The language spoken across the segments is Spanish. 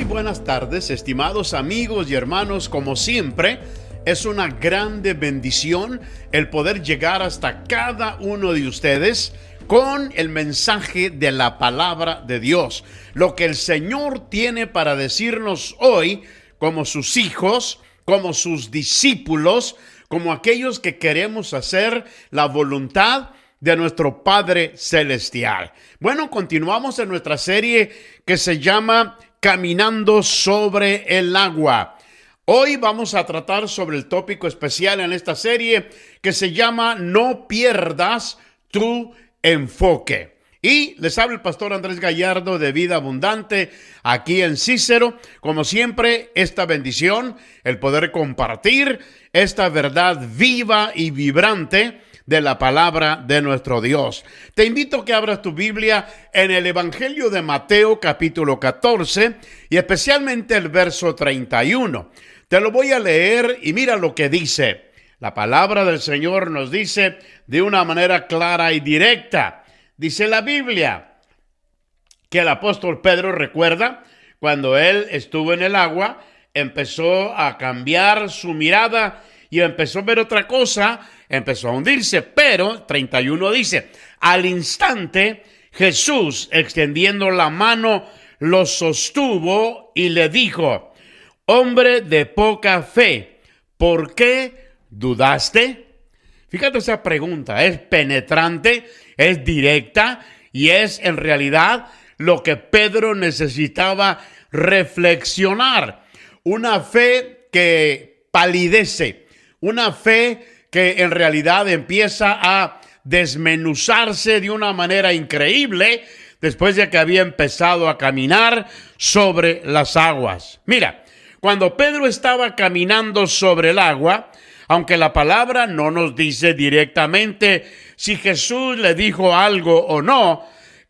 Buenas tardes, estimados amigos y hermanos. Como siempre, es una grande bendición el poder llegar hasta cada uno de ustedes con el mensaje de la palabra de Dios. Lo que el Señor tiene para decirnos hoy, como sus hijos, como sus discípulos, como aquellos que queremos hacer la voluntad de nuestro Padre Celestial. Bueno, continuamos en nuestra serie que se llama Caminando sobre el agua. Hoy vamos a tratar sobre el tópico especial en esta serie que se llama No pierdas tu enfoque. Y les habla el pastor Andrés Gallardo de Vida Abundante aquí en Cícero. Como siempre, esta bendición, el poder compartir esta verdad viva y vibrante de la palabra de nuestro Dios. Te invito a que abras tu Biblia en el Evangelio de Mateo capítulo 14 y especialmente el verso 31. Te lo voy a leer y mira lo que dice. La palabra del Señor nos dice de una manera clara y directa. Dice la Biblia que el apóstol Pedro, recuerda, cuando él estuvo en el agua, empezó a cambiar su mirada y empezó a ver otra cosa, empezó a hundirse. Pero 31 dice, al instante Jesús, extendiendo la mano, lo sostuvo y le dijo: hombre de poca fe, ¿por qué dudaste? Fíjate, esa pregunta es penetrante, es directa y es en realidad lo que Pedro necesitaba reflexionar. Una fe que palidece, una fe que en realidad empieza a desmenuzarse de una manera increíble después de que había empezado a caminar sobre las aguas. Mira, cuando Pedro estaba caminando sobre el agua, aunque la palabra no nos dice directamente si Jesús le dijo algo o no,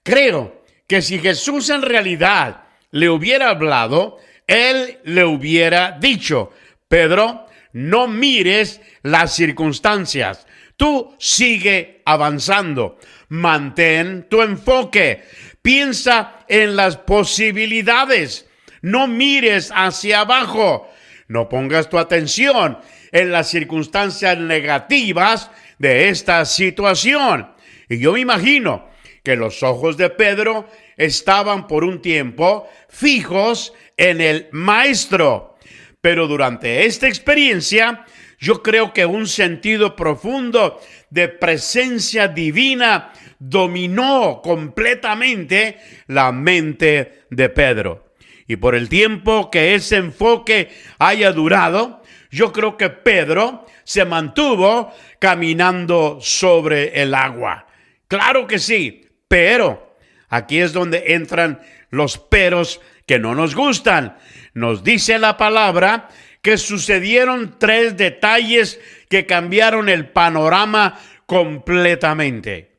creo que si Jesús en realidad le hubiera hablado, él le hubiera dicho: Pedro, no mires las circunstancias. Tú sigue avanzando. Mantén tu enfoque. Piensa en las posibilidades. No mires hacia abajo. No pongas tu atención en las circunstancias negativas de esta situación. Y yo me imagino que los ojos de Pedro estaban por un tiempo fijos en el Maestro. Pero durante esta experiencia, yo creo que un sentido profundo de presencia divina dominó completamente la mente de Pedro. Y por el tiempo que ese enfoque haya durado, yo creo que Pedro se mantuvo caminando sobre el agua. Claro que sí, pero aquí es donde entran los peros que no nos gustan. Nos dice la palabra que sucedieron 3 detalles que cambiaron el panorama completamente.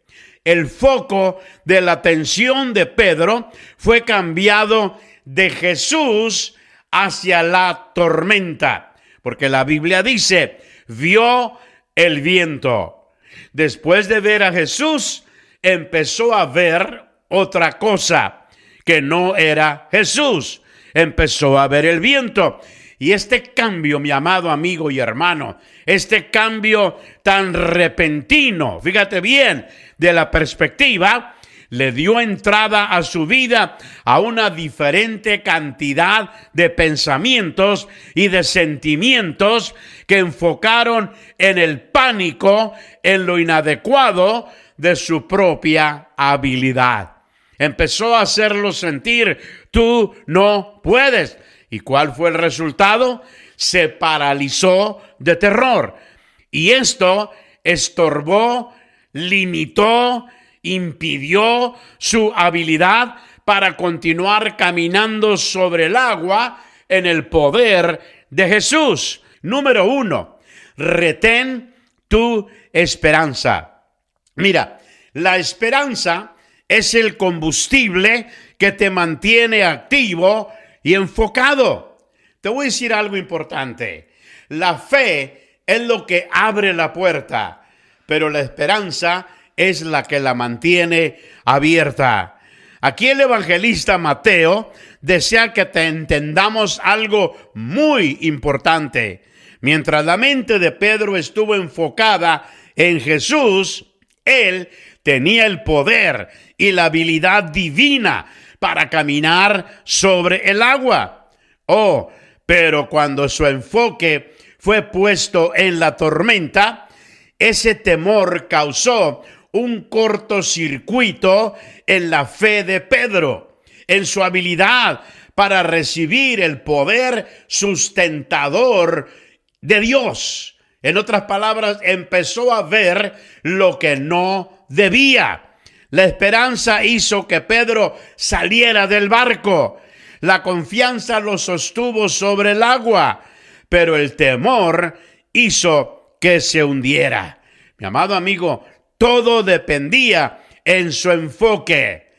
El foco de la atención de Pedro fue cambiado de Jesús hacia la tormenta, porque la Biblia dice, vio el viento. Después de ver a Jesús, empezó a ver otra cosa que no era Jesús. Empezó a ver el viento. Y este cambio, mi amado amigo y hermano, este cambio tan repentino, fíjate bien, de la perspectiva, le dio entrada a su vida a una diferente cantidad de pensamientos y de sentimientos que enfocaron en el pánico, en lo inadecuado de su propia habilidad. Empezó a hacerlo sentir, tú no puedes. ¿Y cuál fue el resultado? Se paralizó de terror. Y esto estorbó, limitó, impidió su habilidad para continuar caminando sobre el agua en el poder de Jesús. Número 1, retén tu esperanza. Mira, la esperanza es el combustible que te mantiene activo y enfocado. Te voy a decir algo importante. La fe es lo que abre la puerta, pero la esperanza es la que la mantiene abierta. Aquí el evangelista Mateo desea que te entendamos algo muy importante. Mientras la mente de Pedro estuvo enfocada en Jesús, él tenía el poder y la habilidad divina para caminar sobre el agua. Pero cuando su enfoque fue puesto en la tormenta, ese temor causó un cortocircuito en la fe de Pedro, en su habilidad para recibir el poder sustentador de Dios. En otras palabras, empezó a ver lo que no debía. La esperanza hizo que Pedro saliera del barco. La confianza lo sostuvo sobre el agua, pero el temor hizo que se hundiera. Mi amado amigo, todo dependía en su enfoque.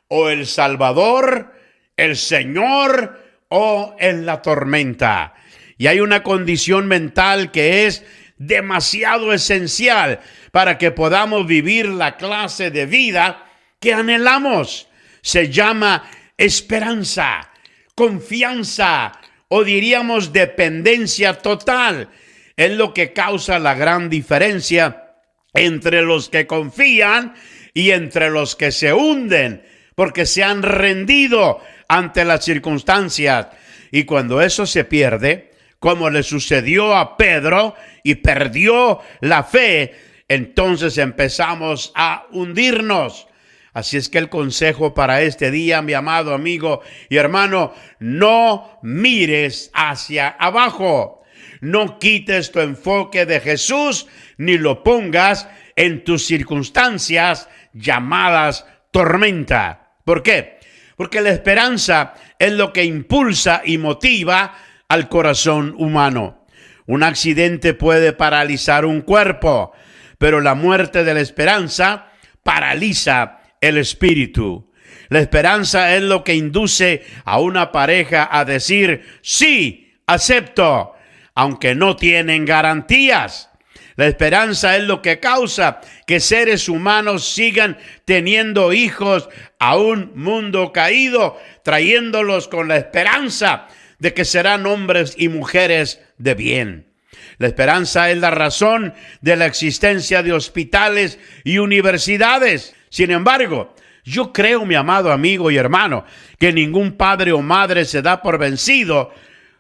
O el Salvador, el Señor o en la tormenta. Y hay una condición mental que es demasiado esencial para que podamos vivir la clase de vida que anhelamos. Se llama esperanza, confianza o diríamos dependencia total. Es lo que causa la gran diferencia entre los que confían y entre los que se hunden, porque se han rendido ante las circunstancias. Y cuando eso se pierde, como le sucedió a Pedro y perdió la fe, entonces empezamos a hundirnos. Así es que el consejo para este día, mi amado amigo y hermano, no mires hacia abajo. No quites tu enfoque de Jesús ni lo pongas en tus circunstancias llamadas tormenta. ¿Por qué? Porque la esperanza es lo que impulsa y motiva al corazón humano. Un accidente puede paralizar un cuerpo, pero la muerte de la esperanza paraliza el espíritu. La esperanza es lo que induce a una pareja a decir, sí, acepto, aunque no tienen garantías. La esperanza es lo que causa que seres humanos sigan teniendo hijos a un mundo caído, trayéndolos con la esperanza de que serán hombres y mujeres de bien. La esperanza es la razón de la existencia de hospitales y universidades. Sin embargo, yo creo, mi amado amigo y hermano, que ningún padre o madre se da por vencido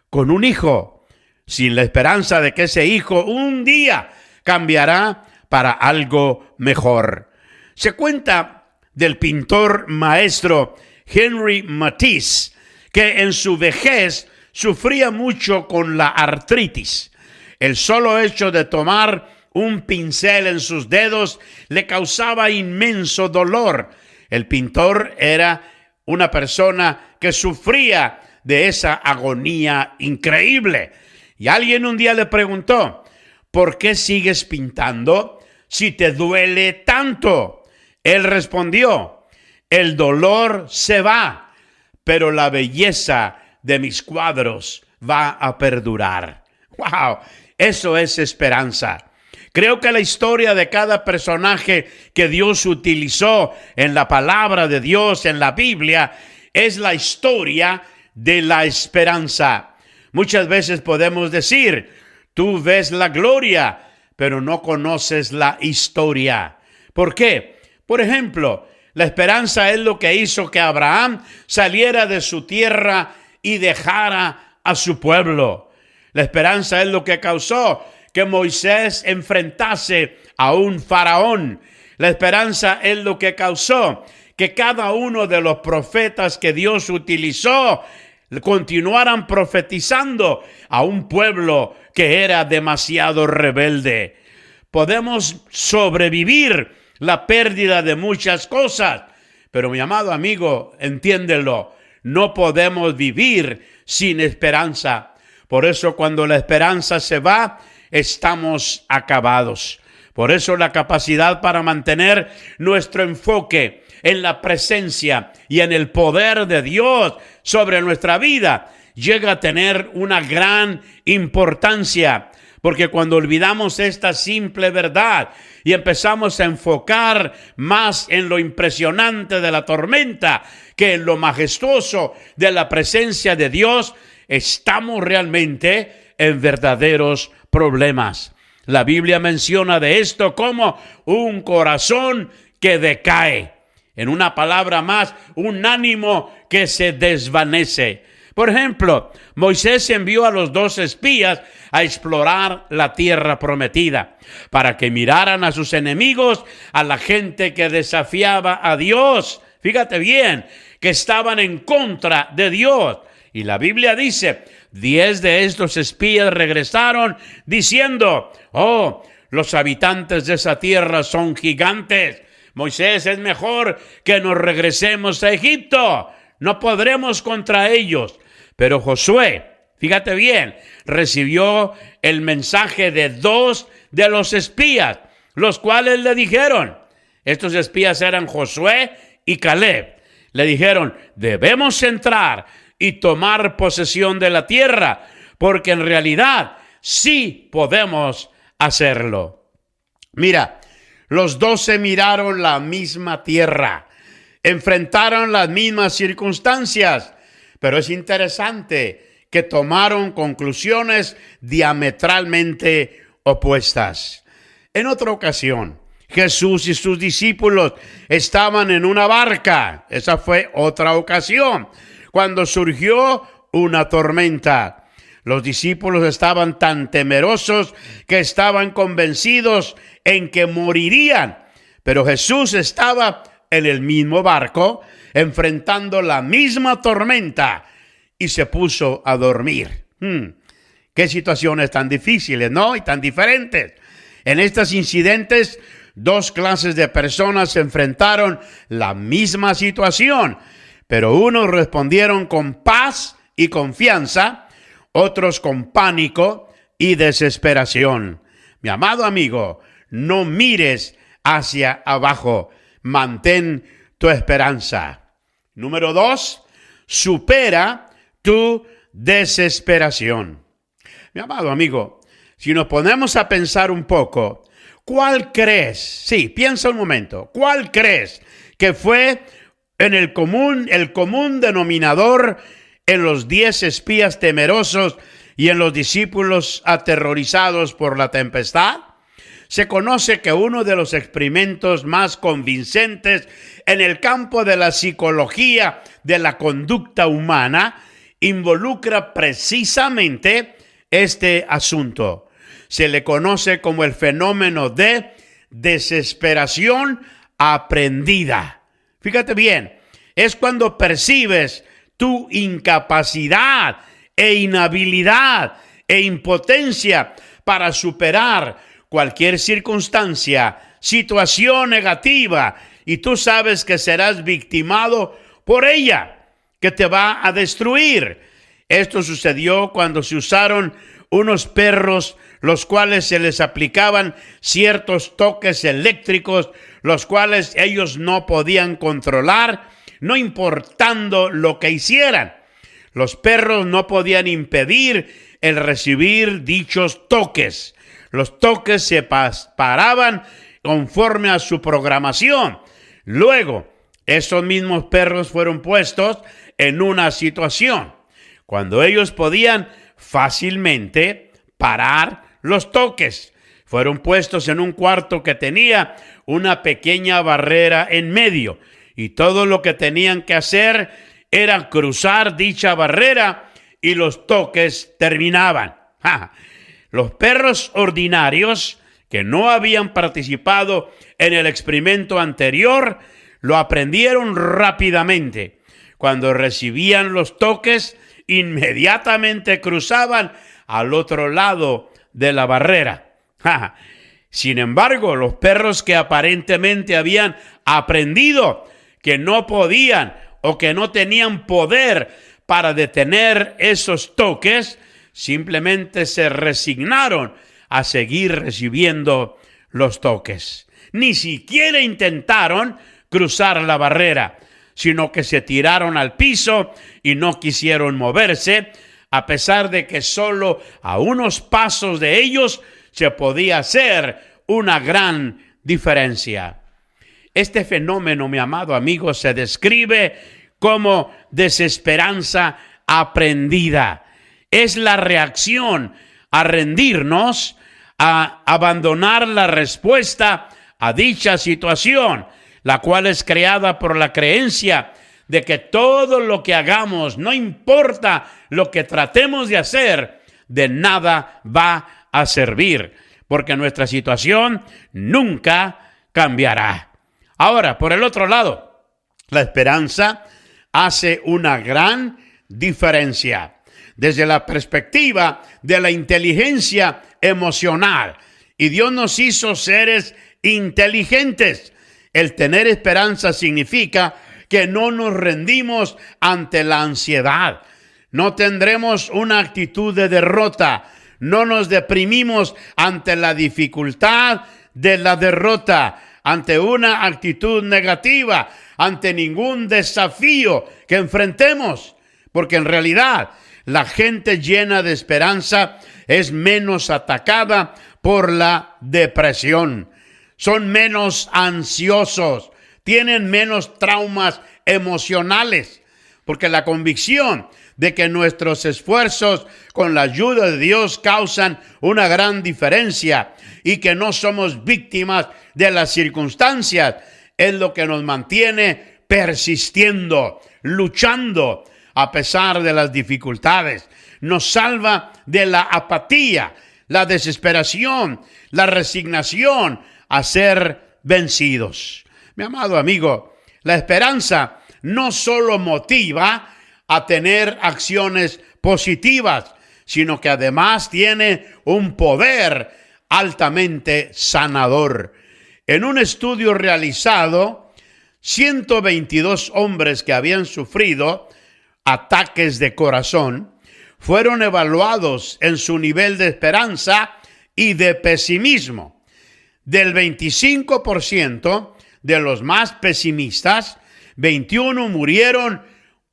con un hijo, sin la esperanza de que ese hijo un día cambiará para algo mejor. Se cuenta del pintor maestro Henri Matisse, que en su vejez sufría mucho con la artritis. El solo hecho de tomar un pincel en sus dedos le causaba inmenso dolor. El pintor era una persona que sufría de esa agonía increíble. Y alguien un día le preguntó, ¿por qué sigues pintando si te duele tanto? Él respondió, el dolor se va, pero la belleza de mis cuadros va a perdurar. ¡Wow! Eso es esperanza. Creo que la historia de cada personaje que Dios utilizó en la palabra de Dios, en la Biblia, es la historia de la esperanza. Muchas veces podemos decir, tú ves la gloria, pero no conoces la historia. ¿Por qué? Por ejemplo, la esperanza es lo que hizo que Abraham saliera de su tierra y dejara a su pueblo. La esperanza es lo que causó que Moisés enfrentase a un faraón. La esperanza es lo que causó que cada uno de los profetas que Dios utilizó continuaran profetizando a un pueblo que era demasiado rebelde. Podemos sobrevivir la pérdida de muchas cosas, pero mi amado amigo, entiéndelo, no podemos vivir sin esperanza. Por eso cuando la esperanza se va, estamos acabados. Por eso la capacidad para mantener nuestro enfoque en la presencia y en el poder de Dios sobre nuestra vida llega a tener una gran importancia. Porque cuando olvidamos esta simple verdad y empezamos a enfocar más en lo impresionante de la tormenta que en lo majestuoso de la presencia de Dios, estamos realmente en verdaderos problemas. La Biblia menciona de esto como un corazón que decae. En una palabra más, un ánimo que se desvanece. Por ejemplo, Moisés envió a los 2 espías a explorar la tierra prometida para que miraran a sus enemigos, a la gente que desafiaba a Dios. Fíjate bien, que estaban en contra de Dios. Y la Biblia dice, 10 de estos espías regresaron diciendo, los habitantes de esa tierra son gigantes. Moisés, es mejor que nos regresemos a Egipto. No podremos contra ellos. Pero Josué, fíjate bien, recibió el mensaje de 2 de los espías, los cuales le dijeron, estos espías eran Josué y Caleb, le dijeron, debemos entrar y tomar posesión de la tierra, porque en realidad sí podemos hacerlo. Mira, los 12 miraron la misma tierra, enfrentaron las mismas circunstancias, pero es interesante que tomaron conclusiones diametralmente opuestas. En otra ocasión, Jesús y sus discípulos estaban en una barca. Esa fue otra ocasión, cuando surgió una tormenta. Los discípulos estaban tan temerosos que estaban convencidos en que morirían. Pero Jesús estaba en el mismo barco, enfrentando la misma tormenta, y se puso a dormir. Qué situaciones tan difíciles, ¿no? Y tan diferentes. En estos incidentes, 2 clases de personas enfrentaron la misma situación, pero unos respondieron con paz y confianza, otros con pánico y desesperación. Mi amado amigo, no mires hacia abajo, mantén tu esperanza. Número 2, supera tu desesperación. Mi amado amigo, si nos ponemos a pensar un poco, ¿cuál crees? Sí, piensa un momento. ¿Cuál crees que fue el común denominador en los 10 espías temerosos y en los discípulos aterrorizados por la tempestad? Se conoce que uno de los experimentos más convincentes en el campo de la psicología de la conducta humana involucra precisamente este asunto. Se le conoce como el fenómeno de desesperación aprendida. Fíjate bien, es cuando percibes tu incapacidad e inhabilidad e impotencia para superar cualquier circunstancia, situación negativa, y tú sabes que serás victimado por ella, que te va a destruir. Esto sucedió cuando se usaron unos perros, los cuales se les aplicaban ciertos toques eléctricos, los cuales ellos no podían controlar, no importando lo que hicieran. Los perros no podían impedir el recibir dichos toques. Los toques se paraban conforme a su programación. Luego, esos mismos perros fueron puestos en una situación cuando ellos podían fácilmente parar los toques. Fueron puestos en un cuarto que tenía una pequeña barrera en medio, y todo lo que tenían que hacer era cruzar dicha barrera y los toques terminaban. Los perros ordinarios que no habían participado en el experimento anterior lo aprendieron rápidamente. Cuando recibían los toques, inmediatamente cruzaban al otro lado de la barrera. Sin embargo, los perros que aparentemente habían aprendido que no podían o que no tenían poder para detener esos toques, simplemente se resignaron a seguir recibiendo los toques. Ni siquiera intentaron cruzar la barrera, sino que se tiraron al piso y no quisieron moverse, a pesar de que solo a unos pasos de ellos se podía hacer una gran diferencia. Este fenómeno, mi amado amigo, se describe como desesperanza aprendida. Es la reacción a rendirnos, a abandonar la respuesta a dicha situación, la cual es creada por la creencia de que todo lo que hagamos, no importa lo que tratemos de hacer, de nada va a servir, porque nuestra situación nunca cambiará. Ahora, por el otro lado, la esperanza hace una gran diferencia desde la perspectiva de la inteligencia emocional. Y Dios nos hizo seres inteligentes. El tener esperanza significa que no nos rendimos ante la ansiedad. No tendremos una actitud de derrota. No nos deprimimos ante la dificultad de la derrota, ante una actitud negativa, ante ningún desafío que enfrentemos. Porque en realidad la gente llena de esperanza es menos atacada por la depresión. Son menos ansiosos, tienen menos traumas emocionales, porque la convicción de que nuestros esfuerzos con la ayuda de Dios causan una gran diferencia y que no somos víctimas de las circunstancias es lo que nos mantiene persistiendo, luchando a pesar de las dificultades. Nos salva de la apatía, la desesperación, la resignación a ser vencidos. Mi amado amigo, la esperanza no solo motiva a tener acciones positivas, sino que además tiene un poder altamente sanador. En un estudio realizado, 122 hombres que habían sufrido ataques de corazón fueron evaluados en su nivel de esperanza y de pesimismo. Del 25% de los más pesimistas, 21 murieron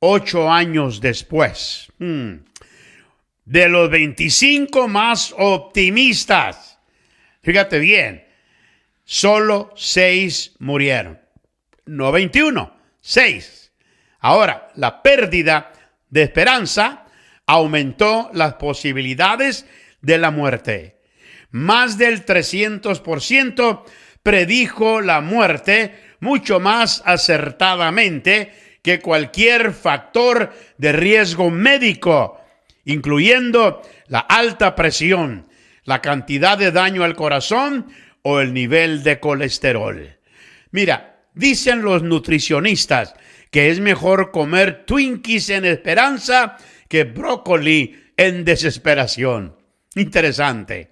8 años después. De los 25 más optimistas, fíjate bien, solo 6 murieron. No 21, 6. Ahora, la pérdida de esperanza aumentó las posibilidades de la muerte. Más del 300% predijo la muerte mucho más acertadamente que cualquier factor de riesgo médico, incluyendo la alta presión, la cantidad de daño al corazón o el nivel de colesterol. Mira, dicen los nutricionistas que es mejor comer Twinkies en esperanza que brócoli en desesperación. Interesante.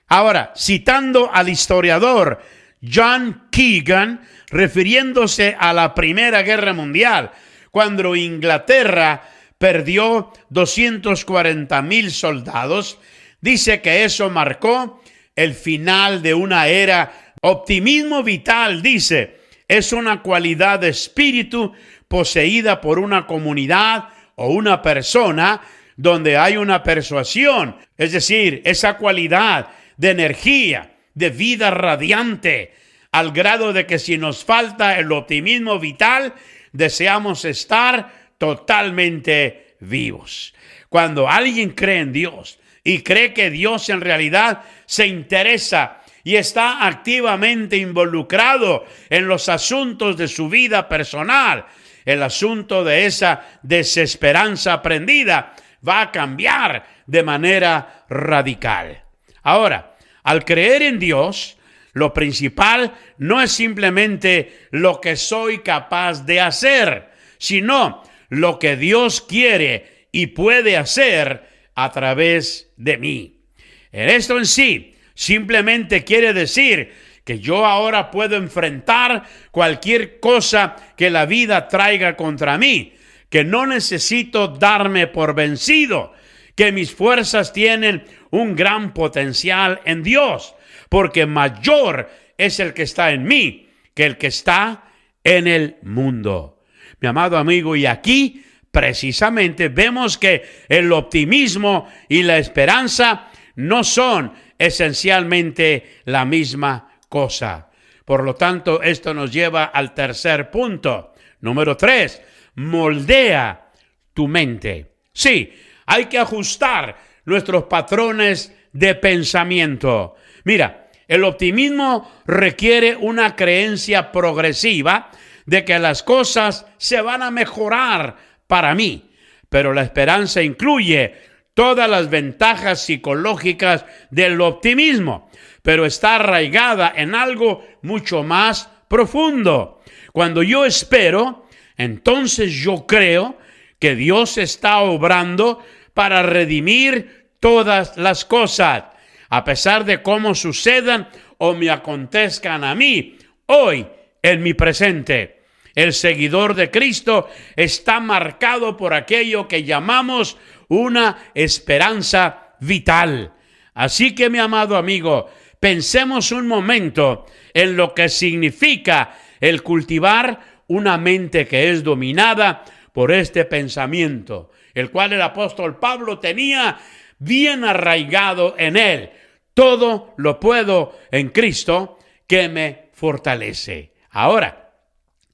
Ahora, citando al historiador John Keegan, refiriéndose a la Primera Guerra Mundial, cuando Inglaterra perdió 240,000 soldados, dice que eso marcó el final de una era. Optimismo vital, dice, es una cualidad de espíritu poseída por una comunidad o una persona donde hay una persuasión, es decir, esa cualidad de energía, de vida radiante, al grado de que si nos falta el optimismo vital, deseamos estar totalmente vivos. Cuando alguien cree en Dios y cree que Dios en realidad se interesa y está activamente involucrado en los asuntos de su vida personal, el asunto de esa desesperanza aprendida va a cambiar de manera radical. Ahora, al creer en Dios, lo principal no es simplemente lo que soy capaz de hacer, sino lo que Dios quiere y puede hacer a través de mí. Esto en sí simplemente quiere decir que yo ahora puedo enfrentar cualquier cosa que la vida traiga contra mí, que no necesito darme por vencido, que mis fuerzas tienen un gran potencial en Dios, porque mayor es el que está en mí que el que está en el mundo. Mi amado amigo, y aquí precisamente vemos que el optimismo y la esperanza no son esencialmente la misma cosa. Por lo tanto, esto nos lleva al tercer punto. Número 3, moldea tu mente. Sí, hay que ajustar nuestros patrones de pensamiento. Mira, el optimismo requiere una creencia progresiva de que las cosas se van a mejorar para mí, pero la esperanza incluye todas las ventajas psicológicas del optimismo, pero está arraigada en algo mucho más profundo. Cuando yo espero, entonces yo creo que Dios está obrando para redimir todas las cosas, a pesar de cómo sucedan o me acontezcan a mí hoy en mi presente. El seguidor de Cristo está marcado por aquello que llamamos una esperanza vital. Así que, mi amado amigo, pensemos un momento en lo que significa el cultivar una mente que es dominada por este pensamiento, el cual el apóstol Pablo tenía bien arraigado en él. Todo lo puedo en Cristo que me fortalece. Ahora,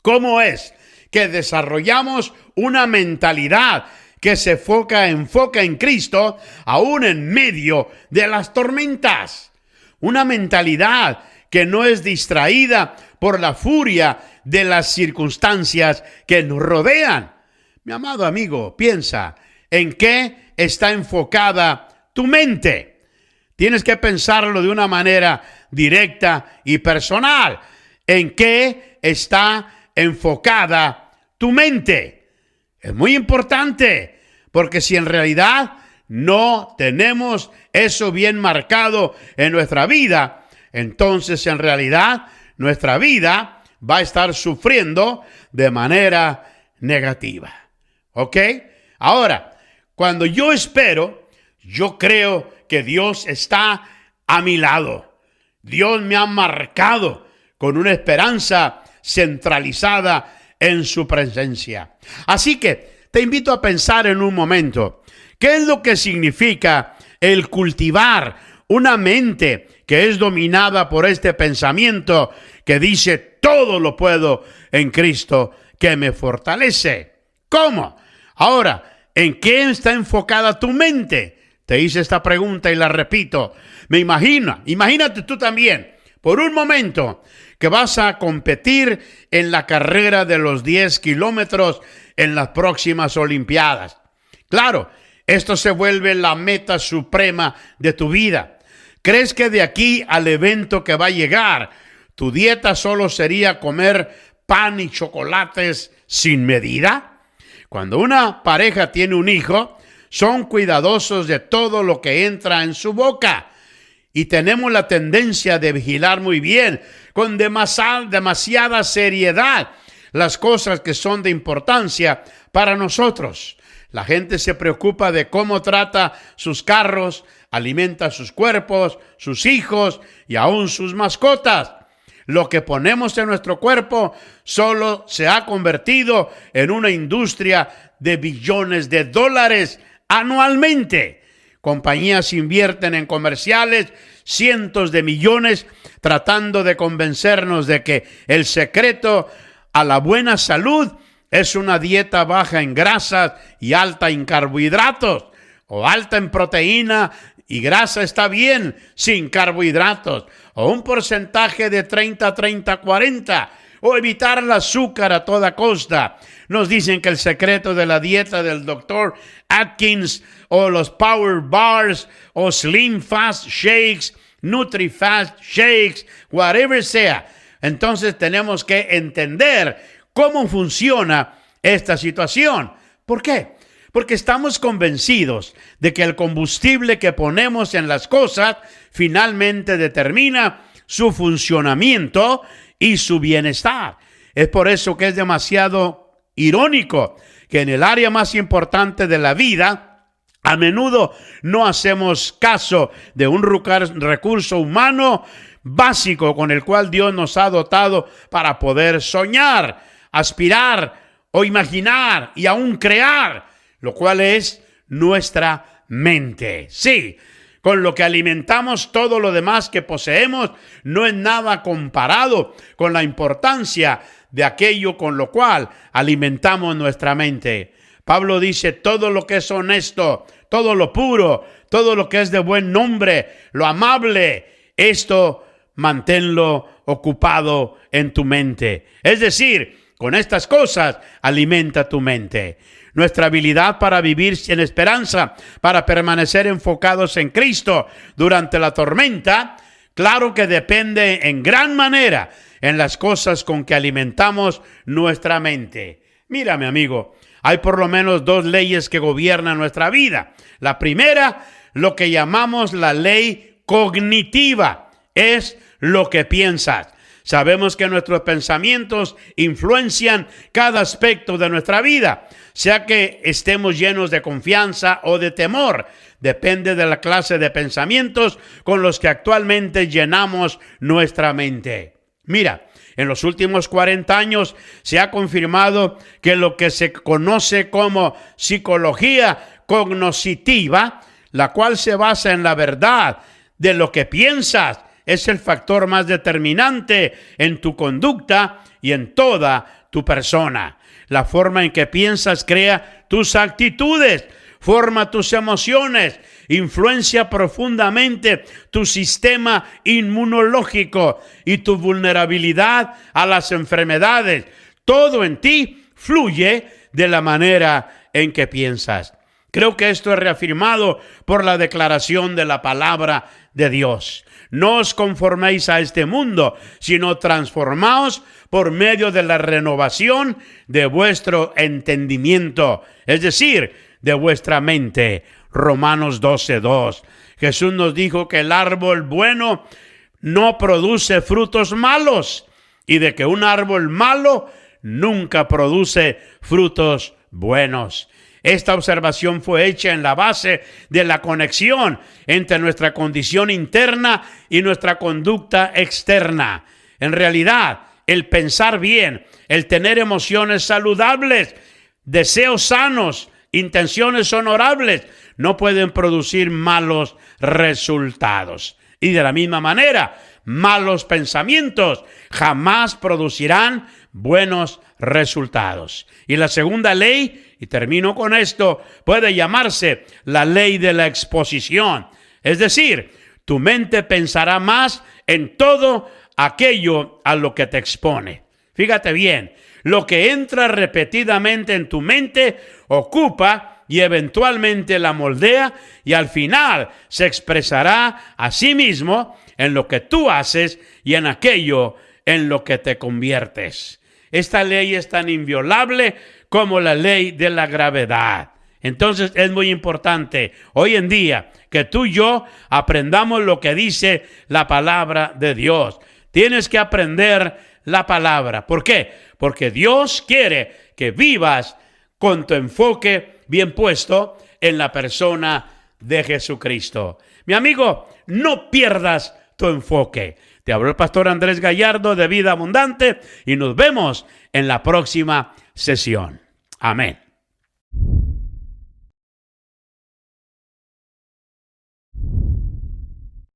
¿cómo es que desarrollamos una mentalidad que se enfoca en Cristo aún en medio de las tormentas? Una mentalidad que no es distraída por la furia de las circunstancias que nos rodean. Mi amado amigo, piensa, ¿en qué está enfocada tu mente? Tienes que pensarlo de una manera directa y personal. ¿En qué está enfocada tu mente? Es muy importante, porque si en realidad no tenemos eso bien marcado en nuestra vida, entonces en realidad nuestra vida va a estar sufriendo de manera negativa. ¿Ok? Ahora, cuando yo espero, yo creo que Dios está a mi lado. Dios me ha marcado con una esperanza centralizada en su presencia. Así que te invito a pensar en un momento, ¿qué es lo que significa el cultivar una mente que es dominada por este pensamiento que dice todo lo puedo en Cristo que me fortalece? ¿Cómo? Ahora, ¿en qué está enfocada tu mente? Te hice esta pregunta y la repito. Imagínate tú también, por un momento, que vas a competir en la carrera de los 10 kilómetros en las próximas Olimpiadas. Claro, esto se vuelve la meta suprema de tu vida. ¿Crees que de aquí al evento que va a llegar, tu dieta solo sería comer pan y chocolates sin medida? Cuando una pareja tiene un hijo, son cuidadosos de todo lo que entra en su boca. Y tenemos la tendencia de vigilar muy bien, con demasiada seriedad, las cosas que son de importancia para nosotros. La gente se preocupa de cómo trata sus carros, alimenta sus cuerpos, sus hijos y aún sus mascotas. Lo que ponemos en nuestro cuerpo solo se ha convertido en una industria de billones de dólares anualmente. Compañías invierten en comerciales cientos de millones tratando de convencernos de que el secreto a la buena salud es una dieta baja en grasas y alta en carbohidratos, o alta en proteína y grasa está bien sin carbohidratos, o un porcentaje de 30-30-40, o evitar el azúcar a toda costa. Nos dicen que el secreto de la dieta del doctor Atkins, o los Power Bars, o Slim Fast Shakes, Nutri-Fast Shakes, whatever sea. Entonces tenemos que entender cómo funciona esta situación. ¿Por qué? Porque estamos convencidos de que el combustible que ponemos en las cosas finalmente determina su funcionamiento y su bienestar. Es por eso que es demasiado irónico que en el área más importante de la vida A menudo no hacemos caso de un recurso humano básico con el cual Dios nos ha dotado para poder soñar, aspirar o imaginar y aún crear, lo cual es nuestra mente. Sí, con lo que alimentamos todo lo demás que poseemos no es nada comparado con la importancia de aquello con lo cual alimentamos nuestra mente. Pablo dice: todo lo que es honesto, todo lo puro, todo lo que es de buen nombre, lo amable, esto manténlo ocupado en tu mente. Es decir, con estas cosas alimenta tu mente. Nuestra habilidad para vivir en esperanza, para permanecer enfocados en Cristo durante la tormenta, claro que depende en gran manera en las cosas con que alimentamos nuestra mente. Mira, mi amigo, hay por lo menos 2 leyes que gobiernan nuestra vida. La primera, lo que llamamos la ley cognitiva, es lo que piensas. Sabemos que nuestros pensamientos influencian cada aspecto de nuestra vida, sea que estemos llenos de confianza o de temor. Depende de la clase de pensamientos con los que actualmente llenamos nuestra mente. Mira, en los últimos 40 años se ha confirmado que lo que se conoce como psicología cognoscitiva, la cual se basa en la verdad de lo que piensas, es el factor más determinante en tu conducta y en toda tu persona. La forma en que piensas crea tus actitudes, forma tus emociones, influencia profundamente tu sistema inmunológico y tu vulnerabilidad a las enfermedades. Todo en ti fluye de la manera en que piensas. Creo que esto es reafirmado por la declaración de la palabra de Dios. No os conforméis a este mundo, sino transformaos por medio de la renovación de vuestro entendimiento, es decir, de vuestra mente. Romanos 12:2. Jesús nos dijo que el árbol bueno no produce frutos malos y de que un árbol malo nunca produce frutos buenos. Esta observación fue hecha en la base de la conexión entre nuestra condición interna y nuestra conducta externa. En realidad, el pensar bien, el tener emociones saludables, deseos sanos, intenciones honorables, no pueden producir malos resultados. Y de la misma manera, malos pensamientos jamás producirán buenos resultados. Y la segunda ley, y termino con esto, puede llamarse la ley de la exposición. Es decir, tu mente pensará más en todo aquello a lo que te expone. Fíjate bien, lo que entra repetidamente en tu mente ocupa y eventualmente la moldea y al final se expresará a sí mismo en lo que tú haces y en aquello en lo que te conviertes. Esta ley es tan inviolable como la ley de la gravedad. Entonces es muy importante hoy en día que tú y yo aprendamos lo que dice la palabra de Dios. Tienes que aprender la palabra. ¿Por qué? Porque Dios quiere que vivas con tu enfoque bien puesto en la persona de Jesucristo. Mi amigo, no pierdas tu enfoque. Te habló el pastor Andrés Gallardo de Vida Abundante y nos vemos en la próxima sesión. Amén.